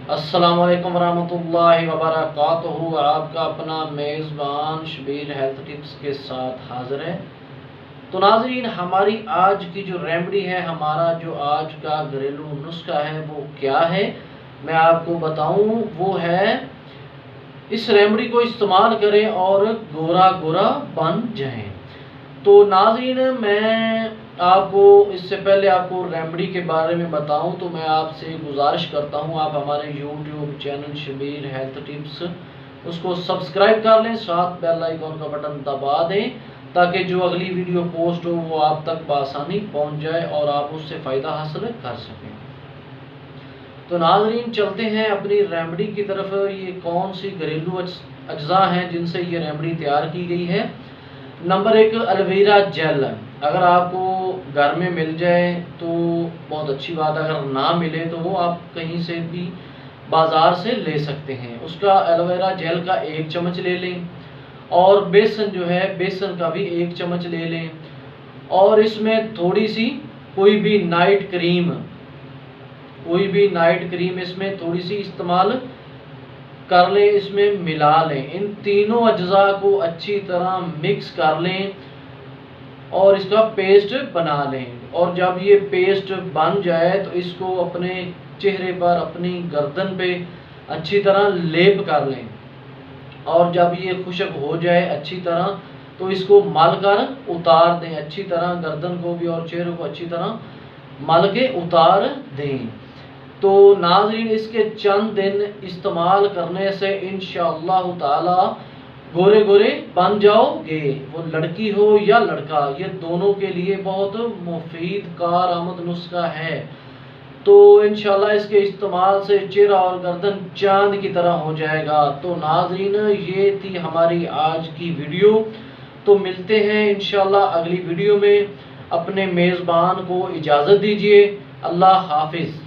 السلام علیکم ورحمۃ اللہ وبرکاتہ۔ آپ کا اپنا میزبان شبیر ہیلتھ ٹپس کے ساتھ حاضر ہے۔ تو ناظرین، ہماری آج کی جو ریمیڈی ہے، ہمارا جو آج کا گھریلو نسخہ ہے وہ کیا ہے میں آپ کو بتاؤں۔ وہ ہے اس ریمیڈی کو استعمال کریں اور گورا گورا بن جائیں۔ تو ناظرین، میں آپ کو اس سے پہلے آپ کو ریمیڈی کے بارے میں بتاؤں تو میں آپ سے گزارش کرتا ہوں آپ ہمارے YouTube channel Shabbir health tips اس کو سبسکرائب کر لیں، ساتھ بیل آئیکن کا بٹن دبا دیں تاکہ جو اگلی ویڈیو پوسٹ ہو وہ آپ تک بآسانی پہنچ جائے اور آپ اس سے فائدہ حاصل کر سکیں۔ تو ناظرین، چلتے ہیں اپنی ریمیڈی کی طرف۔ یہ کون سی گھریلو اجزاء ہیں جن سے یہ ریمیڈی تیار کی گئی ہے؟ نمبر 1، الویرا جیل۔ اگر آپ کو گھر میں مل جائے تو بہت اچھی بات ہے، اگر نہ ملے تو وہ آپ کہیں سے بھی بازار سے لے سکتے ہیں۔ اس کا الویرا جیل کا 1 چمچ لے لیں، اور بیسن جو ہے بیسن کا بھی 1 چمچ لے لیں، اور اس میں تھوڑی سی کوئی بھی نائٹ کریم اس میں تھوڑی سی استعمال کر لیں، اس میں ملا لیں۔ ان تینوں اجزاء کو اچھی طرح مکس کر لیں اور اس کا پیسٹ بنا لیں۔ اور جب یہ پیسٹ بن جائے تو اس کو اپنے چہرے پر، اپنی گردن پہ اچھی طرح لیپ کر لیں، اور جب یہ خشک ہو جائے اچھی طرح تو اس کو مل کر اتار دیں اچھی طرح، گردن کو بھی اور چہرے کو اچھی طرح مل کے اتار دیں۔ تو ناظرین، اس کے چند دن استعمال کرنے سے انشاءاللہ تعالی گورے گورے بن جاؤ گے۔ وہ لڑکی ہو یا لڑکا، یہ دونوں کے لیے بہت مفید کارآمد نسخہ ہے۔ تو انشاءاللہ اس کے استعمال سے چہرہ اور گردن چاند کی طرح ہو جائے گا۔ تو ناظرین، یہ تھی ہماری آج کی ویڈیو۔ تو ملتے ہیں انشاءاللہ اگلی ویڈیو میں۔ اپنے میزبان کو اجازت دیجیے۔ اللہ حافظ۔